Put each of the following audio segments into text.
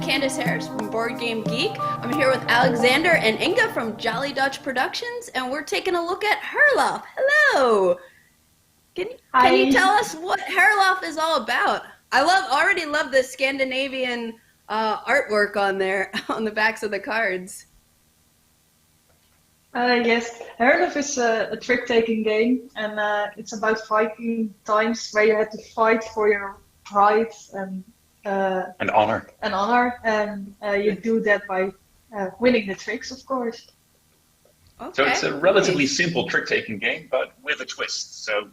Candace Harris from Board Game Geek. I'm here with Alexander and Inga from Jolly Dutch Productions, and we're taking a look at Herrlof. Hello! Can you tell us what Herrlof is all about? I already love the Scandinavian artwork on there, on the backs of the cards. Yes, Herrlof is a trick-taking game, and it's about fighting times where you had to fight for your pride and honor. And you do that by winning the tricks, of course. Okay. So it's a relatively simple trick-taking game, but with a twist. So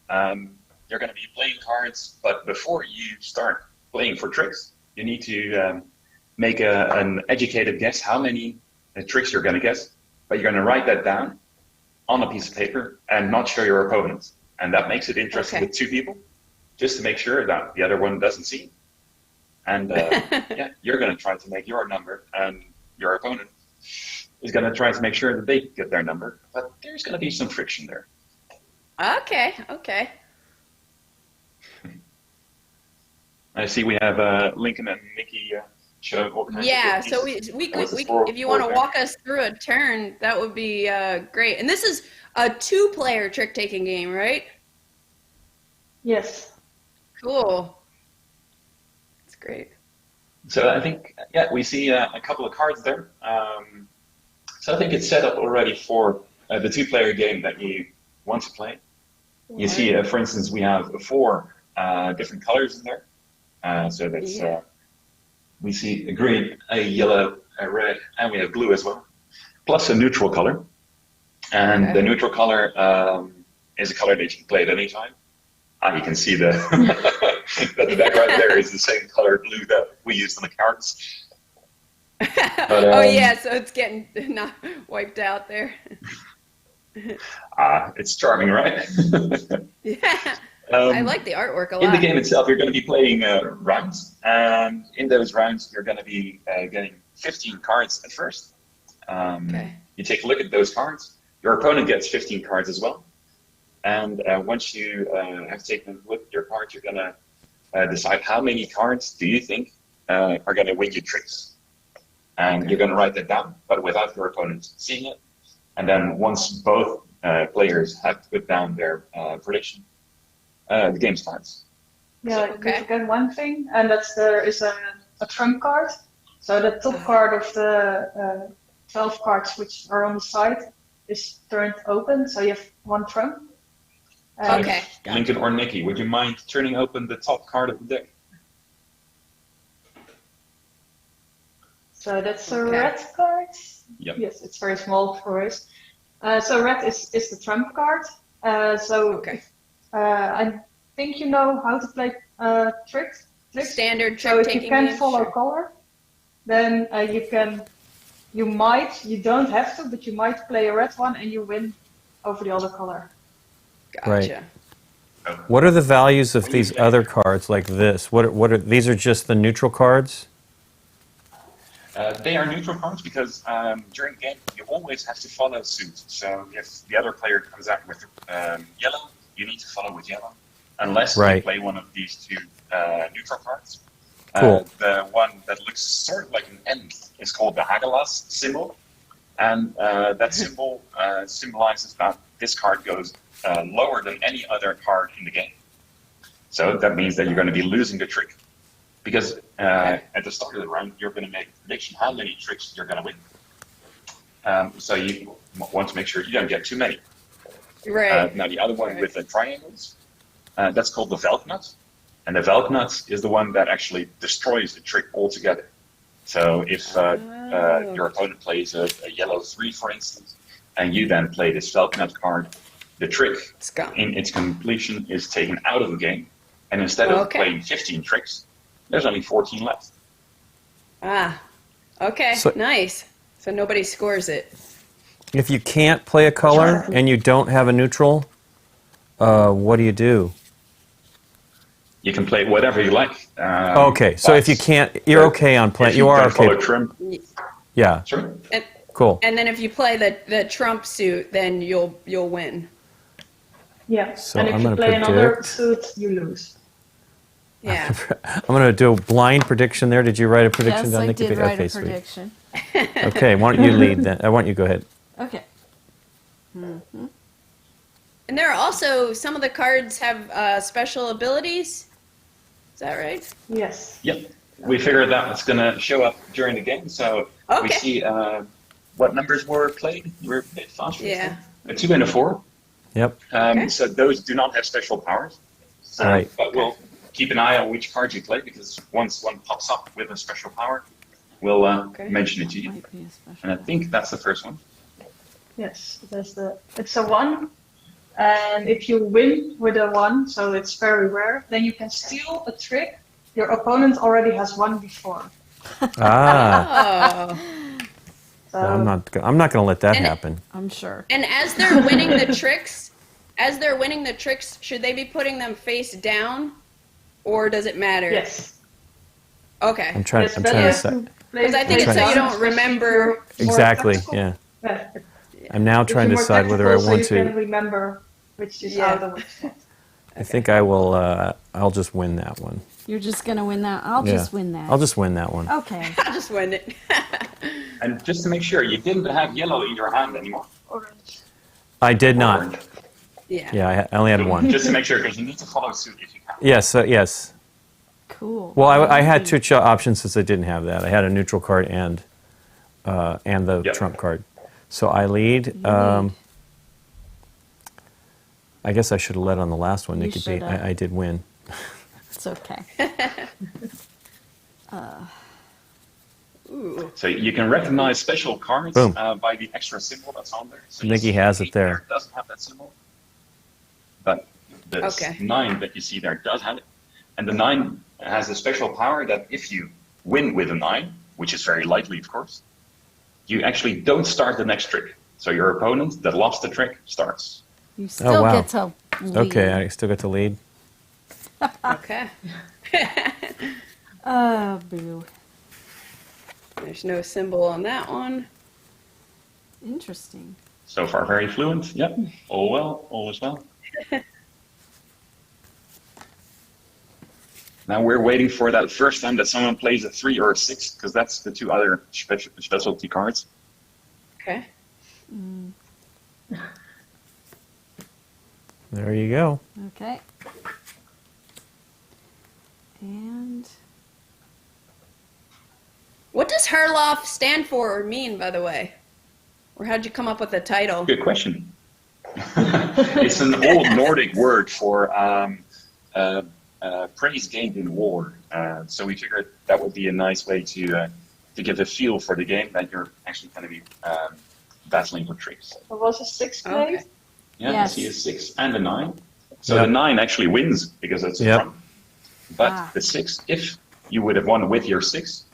you're going to be playing cards, but before you start playing for tricks, you need to make an educated guess how many tricks you're going to guess. But you're going to write that down on a piece of paper and not show your opponent. And that makes it interesting with two people, just to make sure that the other one doesn't see. And yeah, you're going to try to make your number, and your opponent is going to try to make sure that they get their number. But there's going to be some friction there. Okay. I see we have Lincoln and Nikki showing all kinds of so we could, if you want to walk us through a turn, that would be great. And this is a two-player trick-taking game, right? Yes. Cool. That's great. So I think, yeah, we see a couple of cards there. So I think it's set up already for the two-player game that you want to play. You see, for instance, we have four different colors in there. So that's we see a green, a yellow, a red, and we have blue as well, plus a neutral color. And the neutral color is a color that you can play at any time. You can see the that the background there is the same color blue that we used on the cards. But, so it's getting not wiped out there. It's charming, right? Yeah. I like the artwork a lot. In the game itself, you're going to be playing rounds, and in those rounds, you're going to be getting 15 cards at first. You take a look at those cards. Your opponent gets 15 cards as well. And once you have taken a look at your cards, you're going to decide how many cards do you think are going to win you tricks. And you're going to write that down, but without your opponent seeing it. And then once both players have put down their prediction, the game starts. Yeah, you forget one thing, and that's there is a trump card. So the top card of the 12 cards which are on the side is turned open, so you have one trump. Lincoln or Nikki, would you mind turning open the top card of the deck? So that's a red card. Yep. Yes, it's very small for us. So red is the trump card. I think you know how to play tricks. Standard So if trick-taking you can game, follow sure. color, then you don't have to, but you might play a red one and you win over the other color. Gotcha. Right. What are the values of these other cards like this? What are these? Are just the neutral cards? They are neutral cards because during the game you always have to follow suit. So if the other player comes out with yellow, you need to follow with yellow, unless you play one of these two neutral cards. Cool. The one that looks sort of like an N is called the Hagelas symbol, and that symbol symbolizes that this card goes lower than any other card in the game. So that means that you're going to be losing the trick. Because at the start of the round, you're going to make a prediction how many tricks you're going to win. So you want to make sure you don't get too many. Right. Now the other one with the triangles, that's called the Velknut. And the Velknut is the one that actually destroys the trick altogether. So if your opponent plays a yellow 3, for instance, and you then play this Velknut card, the trick in its completion is taken out of the game. And instead of playing 15 tricks, there's only 14 left. Nice. So nobody scores it. If you can't play a color and you don't have a neutral, what do you do? You can play whatever you like. So if you can't, you're okay on playing. You are okay. Follow Trump. Yeah. Sure. Cool. And then if you play the trump suit, then you'll win. Yeah. So and if you play another suit, you lose. Yeah. I'm going to do a blind prediction there. Did you write a prediction Yes, down, I Nikki? did write Okay, a sweet. prediction. Okay, why don't you lead then? I want you to go ahead. Okay. And there are also, some of the cards have special abilities. Is that right? Yes. Yep. We figured that was going to show up during the game, so we Okay. see what numbers were played. We're a bit faster. Yeah. A 2 and a 4. Yep. Okay. So those do not have special powers. So, Right. But we'll keep an eye on which card you play, because once one pops up with a special power, we'll mention it to you. Might be a special. And I think that's the first one. Yes. It's a 1. And if you win with a 1, so it's very rare, then you can steal a trick your opponent already has won before. Ah, Oh. So I'm not going to let that And- happen. I'm sure. And as they're winning the tricks, should they be putting them face down, or does it matter? yes. Okay. I'm trying It's to better say. to play Because I think it's face so you down, don't especially remember- if you're more Exactly, tactical. yeah. Yeah. I'm now If trying to you're more decide whether I tactical, want so you to. can remember which is Yeah. out and which not. I think I will. I'll just win that one. You're just going to win that. I'll Yeah. just win that. I'll just win that one. Okay. I'll just win it. And just to make sure, you didn't have yellow in your hand anymore. Orange. I did not. Orange. Yeah. Yeah, I only had one. Just to make sure, because you need to follow suit if you can. Yes, yes. Cool. Well, I had two options since I didn't have that. I had a neutral card and the Yep. trump card. So I lead. I guess I should have led on the last one, You Nikki. should have. I did win. It's okay. Ooh. So you can recognize special cards Boom. by the extra symbol that's on there. So you Nikki see has it 8 there. Doesn't have that symbol, but the Okay. 9 that you see there does have it, and the 9 has a special power that if you win with a 9, which is very likely, of course, you actually don't start the next trick. So your opponent that lost the trick starts. You still wow. get to lead. Okay, I still get to lead. Okay. Boo. There's no symbol on that one. Interesting. So far, very fluent. Yep. All well. All is well. Now we're waiting for that first time that someone plays a 3 or a 6, because that's the 2 other specialty cards. Okay. There you go. Okay. And What does Herrlof stand for or mean, by the way? Or how'd you come up with the title? Good question. It's an old Nordic word for praise gained in war. So we figured that would be a nice way to give a feel for the game that you're actually going to be battling with tricks. There was a 6 Okay. played. Yeah, Yes. you see a 6 and a 9. So Yep. the 9 actually wins because it's a Yep. trump. But Ah. the 6, if you would have won with your 6,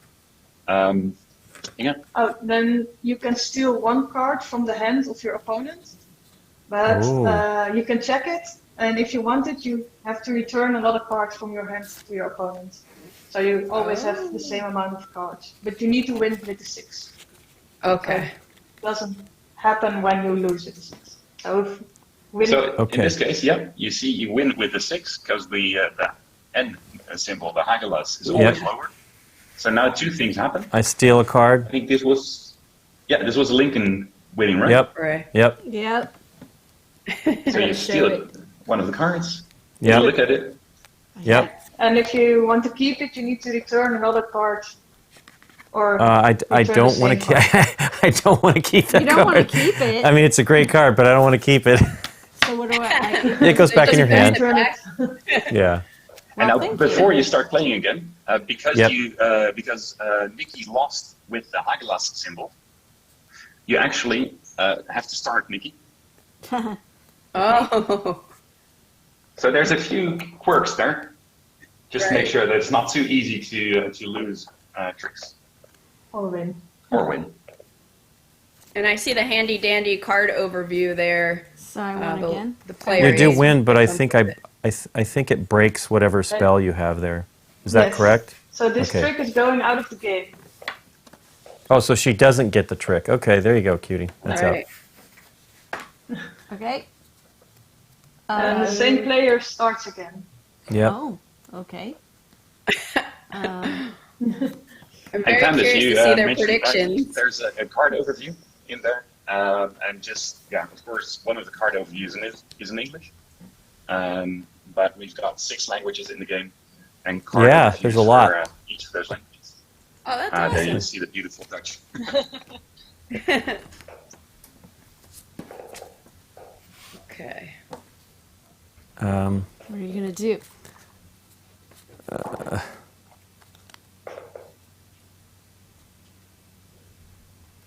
yeah, Oh, then you can steal 1 card from the hand of your opponent, but Ooh. you can check it, and if you want it, you have to return another card from your hand to your opponent. So you always have the same amount of cards, but you need to win with the 6. Okay. It doesn't happen when you lose with the 6. So if winning, so Okay. in this case, yeah, you see you win with the 6 because the N symbol, the Hagelas, is always Yep. lower. So now 2 things happen. I steal a I card. think this was Lincoln winning, right? Yep. Right. Yep. yep. So you Show steal it. one of the cards. Yep. You look at it. Yep. and if you want to keep it, you need to return another card. Or I return don't the want same to. I don't want to keep that You don't card. want to keep it. I mean, it's a great card, but I don't want to keep it. So what do I keep It goes back in your hand. Return it. Yeah. And Well, now, thank before you. you start playing again, because Yep. because Nikki lost with the Hagelas symbol, you actually have to start Nikki. Oh. So there's a few quirks there, just to make Right. sure that it's not too easy to lose tricks Or win. or win. And I see the handy dandy card overview there. So I won again. The player You do is- win, but I think I think it breaks whatever spell you have there. Is that Yes. correct? So this Okay. trick is going out of the game. Oh, so she doesn't get the trick. Okay, there you go, cutie. That's All out. right. Okay. And the same player starts again. Yep. Oh, okay. I'm And very Candace, curious you to see their mentioned that predictions. there's a card overview in there, and just of course, one of the card overviews is in English, but we've got 6 languages in the game, and card overviews there's a lot. for each of those languages. Oh, that's awesome. There you see the beautiful Dutch. Okay. What are you going to do?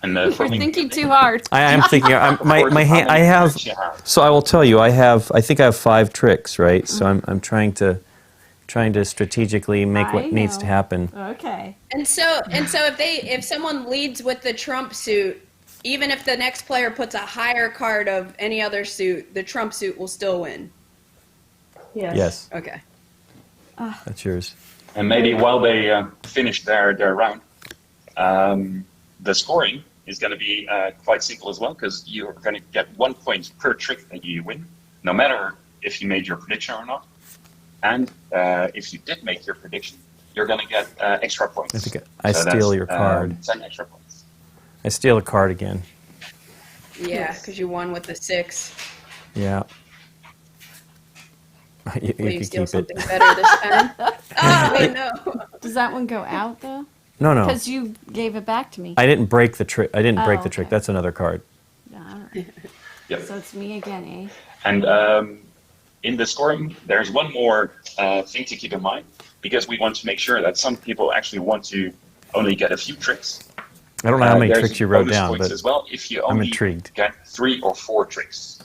And You're thinking too hard. I am thinking. My hand. I have. So I will tell you. I have. I think I have 5 tricks, right? So I'm trying to strategically make what needs to know. happen. Okay. And so if someone leads with the trump suit, even if the next player puts a higher card of any other suit, the trump suit will still win. Yes. Okay. That's yours. And maybe while they finish their round, the scoring is going to be quite simple as well, because you're going to get 1 point per trick that you win, no matter if you made your prediction or not. And if you did make your prediction, you're going to get extra points. I think I steal your card. 10 extra points. I steal a card again. Yeah, because you won with the 6. Yeah. You Will you can steal keep something it. better this time? Oh, no. Does that one go out, though? No. Because you gave it back to me. I didn't break the trick. I didn't break the trick. Okay. That's another card. All right. Yep. So it's me again, eh? And in the scoring, there's one more thing to keep in mind, because we want to make sure that some people actually want to only get a few tricks. I don't know how many There's tricks you wrote bonus down, points but as well if you I'm only intrigued. get 3 or 4 tricks.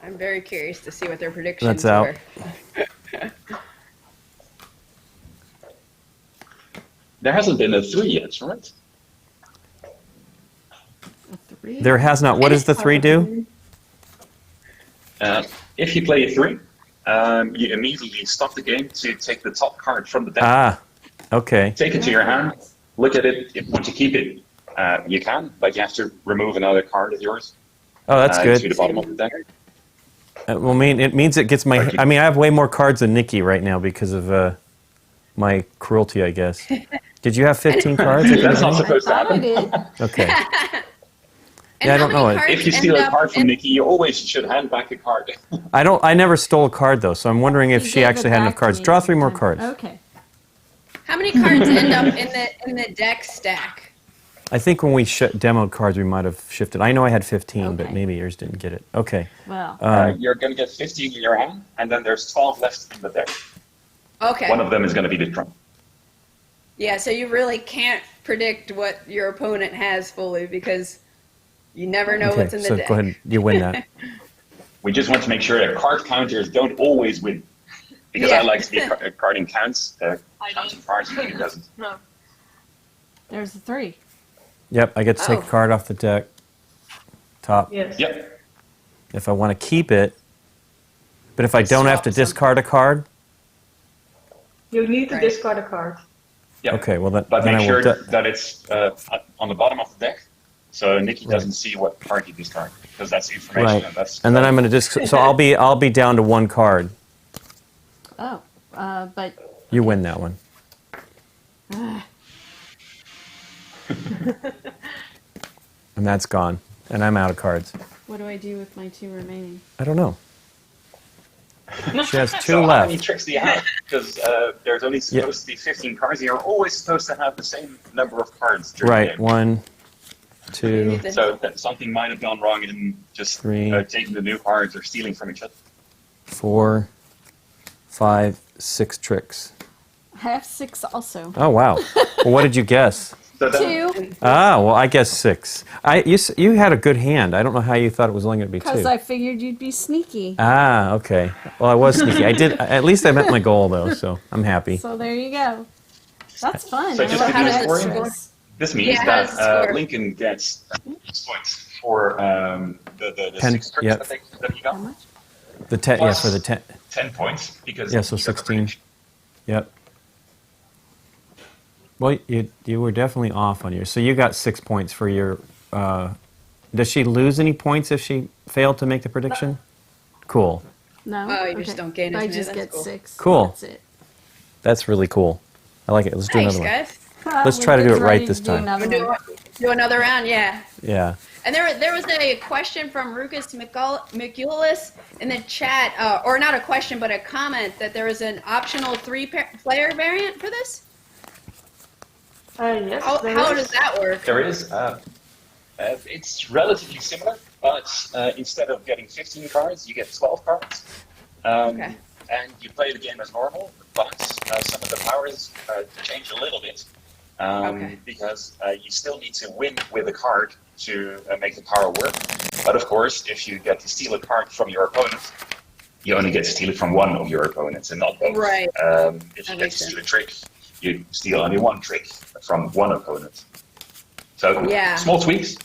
I'm very curious to see what their predictions That's out. were. There hasn't been a 3 yet, right? A 3? there has not. What does the 3 do? If you play a 3, you immediately stop the game to take the top card from the deck. Ah, okay. Take it to your hand, look at it. If you want to keep it, you can, but you have to remove another card of yours Oh, that's to good. the bottom of the deck. Well, it means it gets my. I mean, I have way more cards than Nikki right now because of my cruelty, I guess. Did you have 15 cards? That's not I supposed to thought I happen. did. Okay. And Yeah, I how don't know many it. cards If you steal end a up card from in- Nikki, you always should hand back a card. I never stole a card though, so I'm wondering if You she gave it actually had enough back to cards. me Draw 3 more one time. cards. Okay. How many cards end up in the deck stack? I think when we demoed cards, we might have shifted. I know I had 15, but Okay. maybe yours didn't get it. Okay. Well, You're going to get 15 in your hand, and then there's 12 left in the deck. Okay. One of them is going to be the trump. Yeah, so you really can't predict what your opponent has fully because you never know Okay. what's in the So deck. go ahead. You win that. We just want to make sure that card counters don't always win. Because Yeah. I like to be carding counts. Counting cards, it doesn't. there's the 3. Yep. I get to take Oh. a card off the deck. Top. Yes. Yep. If I want to keep it, but if I don't have to Swap discard a card, You need to Right. discard a card. okay. Yep. Well, But then I make will. sure that it's on the bottom of the deck, so Nikki Right. doesn't see what card you discard, because that's information. Right. And that's And then I'm going to so I'll be down to 1 card. Oh, but You win that one. And that's gone. And I'm out of cards. what do I do with my 2 remaining? I don't know. She has 2 So how many left. tricks do you have? Because there's only supposed to be 15 cards. You're always supposed to have the same number of cards during the Right. game. 1, 2. So that something might have gone wrong in just 3. taking the new cards or stealing from each other. 4, 5, 6 tricks. I have 6 also. Oh wow! Well, what did you guess? So then, 2, Ah, well, I guess 6. You had a good hand. I don't know how you thought it was only going to be because 2. I figured you'd be sneaky. Ah, okay. Well, I was sneaky. I did. At least I met my goal though, so I'm happy. So there you go. That's fun. So I just love to do how the does it scoring, score? this means Yeah, how that does it score? Lincoln gets points for the 10, 6 tricks yep. that he got. How much? The 10, yeah, for the 10. 10 points because Yeah, so he got the 16. prediction. Yep. Well, you were definitely off on yours. So you got 6 points for your. Does she lose any points if she failed to make the prediction? Cool. No. Oh, you just don't gain as I many. just That's get cool. 6. Cool. That's it. That's really cool. I like it. Let's do Nice, another one. guys. Let's try to do it right this time. We'll do another round, yeah. Yeah. And there was a question from Rukus Mikulis in the chat, or not a question, but a comment that there was an optional 3-player variant for this. Yes, How does that work? There is. It's relatively similar, but instead of getting 15 cards, you get 12 cards. Okay. And you play the game as normal, but some of the powers change a little bit. Because you still need to win with a card to make the power work. But of course, if you get to steal a card from your opponent, you only get to steal it from one of your opponents and not both. Right. If you get to steal a trick, you steal only one trick from one opponent. So small tweaks.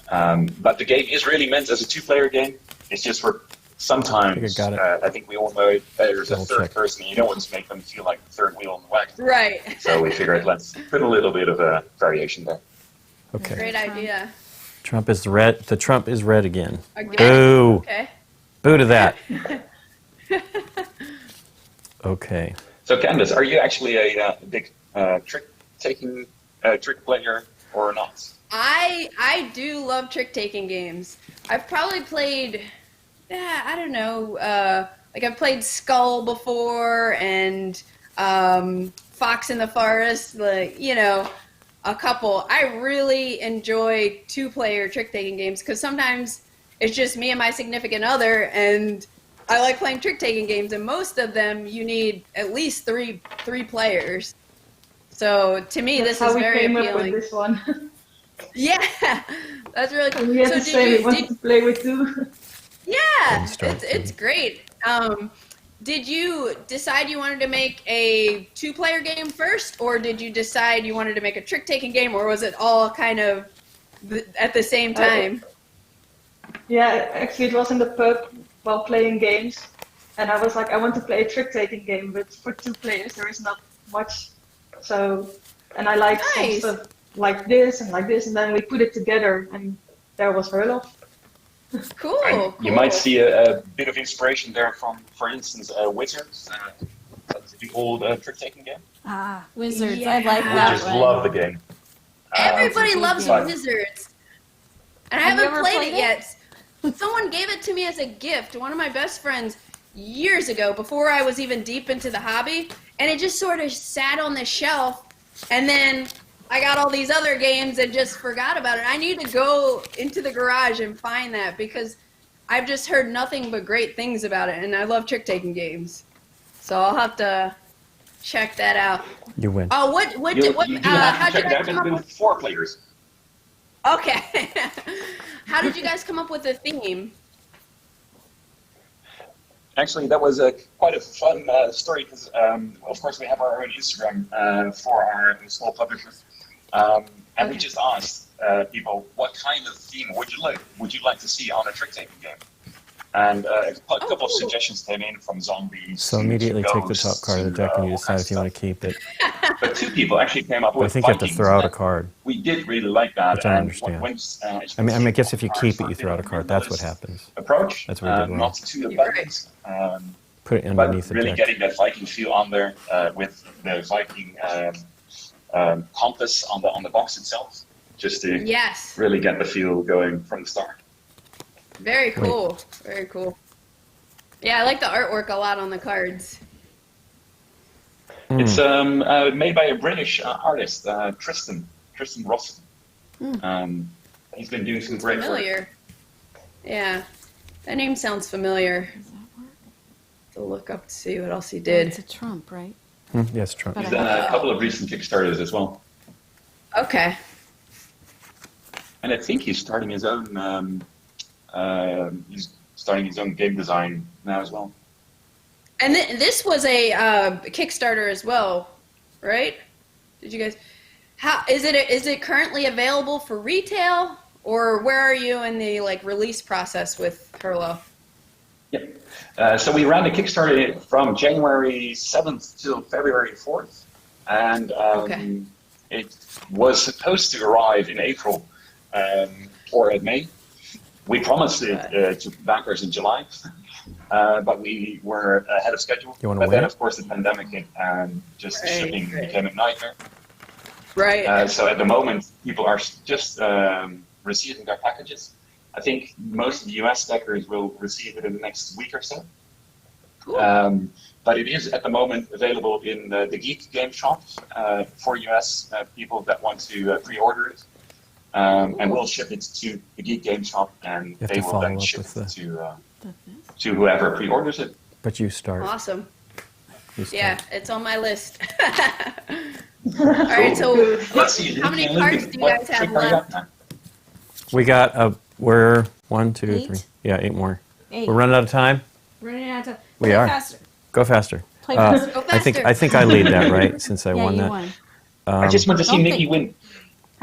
But the game is really meant as a 2-player game. It's just for sometimes, I think we all know there's a third person, you don't want to make them feel like the third wheel on the wagon. Right. So we figured let's put a little bit of a variation there. Okay. Great idea. Trump is red. The Trump is red again. Boo. Okay. Boo to that. Okay. So Candace, are you actually a big trick-taking trick player or not? I do love trick-taking games. I've probably played, I don't know, like I've played Skull before and Fox in the Forest, like, you know, a couple. I really enjoy 2-player trick-taking games because sometimes it's just me and my significant other, and I like playing trick-taking games, and most of them you need at least three players. So to me, this is very appealing. Up with this one. Yeah, that's really cool. We had to say we wanted to play with 2. Yeah, it's great. Did you decide you wanted to make a 2-player game first, or did you decide you wanted to make a trick-taking game, or was it all kind of at the same time? Yeah, actually it was in the pub while playing games, and I was like, I want to play a trick-taking game, but for 2 players there is not much. So, and I like some stuff like this, and then we put it together, and there was Herrlof. Cool. You might see a bit of inspiration there from, for instance, Wizards. That's the old trick-taking game. Ah, Wizards. Yeah. I like We that just one. love the game. Everybody loves game. Wizards. And I Have you haven't ever played played it yet. Someone gave it to me as a gift. One of my best friends years ago, before I was even deep into the hobby. And it just sort of sat on the shelf. And then I got all these other games and just forgot about it. I need to go into the garage and find that because I've just heard nothing but great things about it, and I love trick-taking games. So I'll have to check that out. You win. Oh, You do have to check that out with 4 players. Okay. How did you guys come up with the theme? Actually, that was quite a fun story because, of course, we have our own Instagram for our small publisher. And we just asked people, what kind of theme would you like to see on a trick-taking game? And a couple of suggestions came in from zombies. So immediately take the ghosts, top card of the deck and you decide if you want to keep it. But 2 people actually came up with I think you have to Vikings, throw out a and card. We did really like that. Which I understand. I guess if you keep it, you throw out a card. That's what happens. Approach. That's what we did wrong. Not too abundant. Put it But underneath the really deck. getting that Viking feel on there with the Viking compass on the box itself, just to really get the feel going from the start. Very cool. Very cool. Yeah, I like the artwork a lot on the cards. It's made by a British artist, Tristan Ross. He's been doing some great work. Familiar. Yeah, that name sounds familiar. To look up to see what else he did. It's a Trump, right? Yes, Trump. He's done a couple of recent Kickstarters as well. Okay. And I think he's starting his own. He's starting his own game design now as well. And this was a Kickstarter as well, right? Did you guys? How is it? Is it currently available for retail, or where are you in the release process with Herrlof? Yep. So we ran the Kickstarter from January 7th till February 4th, and it was supposed to arrive in April or in May. We promised it to backers in July, but we were ahead of schedule. You wanna but win then, it? of course, the pandemic hit, and just shipping became a nightmare. Right. So at the moment, people are just receiving their packages. I think most of the US stackers will receive it in the next week or so. Cool. But it is at the moment available in the Geek game shop for US people that want to pre-order it. And we'll ship it to the Geek game shop, and have they to will follow then up ship with it the- to whoever pre-orders it. But you start. Awesome. You start. Yeah, it's on my list. All right, so Let's see. how many cards do you guys have left? We got we're 1, 2, 3. Eight? Yeah, 8 more. 8. We're running out of time. Running out of time. We Play are. faster. Go faster. Play faster. Go I think faster. I think I lead that, right? Since I yeah, won you that. won. I just want to see Don't Nikki think- win.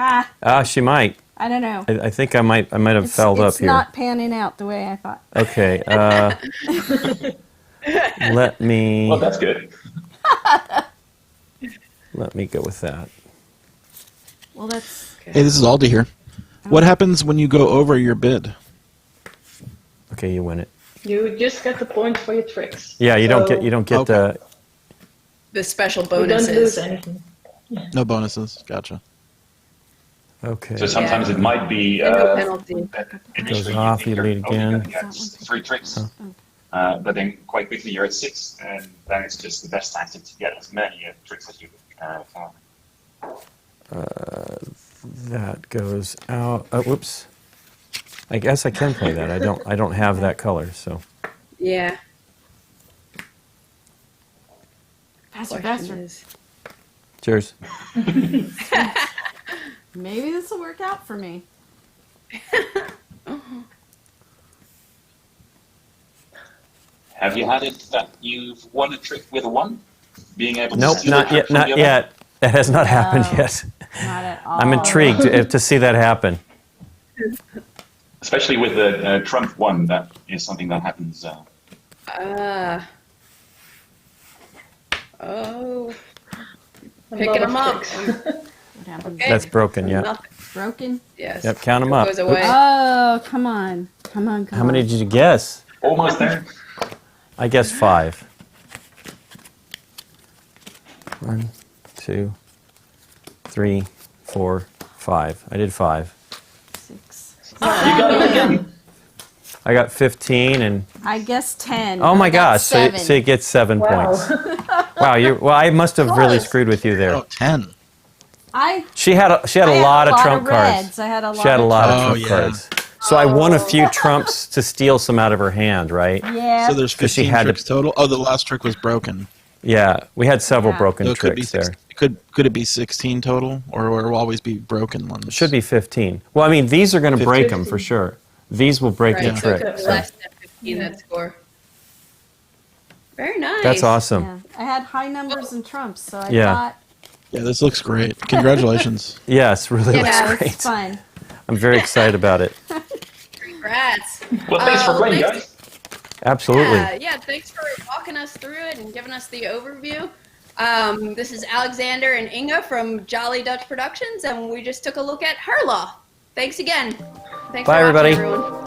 Ah, She might. I don't know. I think I might have fouled up It's here. not panning out the way I thought. Okay. Let me Well, that's good. let me go with that. Well, that's Hey, this is Aldi here. What happens when you go over your bid? Okay, you win it. You just get the points for your tricks. Yeah, you don't So get Okay. The special You don't lose bonuses. anything. No bonuses. Gotcha. Okay. So sometimes it might be And no penalty. that initially off, think you you're lead only again. gonna get 3 tricks, but then quite quickly you're at 6, and then it's just the best tactic to get as many tricks as you can. That goes out. Oh, whoops. I guess I can play that. I don't have that color, so. Yeah. faster, Question faster. is- Cheers. Maybe this will work out for me. Have you had it that you've won a trick with a 1? Being able to Nope, steal a not trick yet. from the Not other? yet. That has not happened No. yet. Not at all. I'm intrigued to see that happen. Especially with the Trump 1, that is something that happens. Oh. A Picking lot of them up. tricks. What happened? Okay. That's broken. Yeah. Nothing. Broken? Yes. Yep. Count them up. Goes away. Oh, come on. Come on, come How on. many did you guess? Almost there. I guessed 5. 1, 2, 3, 4, 5. I did 5. 6. You got it again. I got 15 and I guess 10. oh my I got gosh! So 7. you get 7 Wow. points. Wow. Well, I must have really screwed with you there. Oh, 10. She had a I had lot a of trump cards. reds. I had a lot She had a lot of Oh, trump yeah. cards. So I won a few trumps to steal some out of her hand, right? Yeah. So there's 'Cause she 15 had to- tricks total. Oh, the last trick was broken. Yeah, we had several Yeah. broken So it could be tricks there. could it be 16 total, or will always be broken ones? It should be 15. Well, I mean, these are going to break them 15. for sure. These will break Right, the so it trick. could so. less than 15 that score. Very nice. That's awesome. Yeah. I had high numbers and trumps, so I Yeah. thought, Yeah, this looks great. Congratulations. Yes, really yeah, looks it's great. fun. I'm very excited about it. Congrats. Well, thanks for playing, thanks- guys. Absolutely. Yeah, thanks for walking us through it and giving us the overview. This is Alexander and Inga from Jolly Dutch Productions, and we just took a look at Herrlof. Thanks again. Thanks Bye, for watching, everybody. everyone.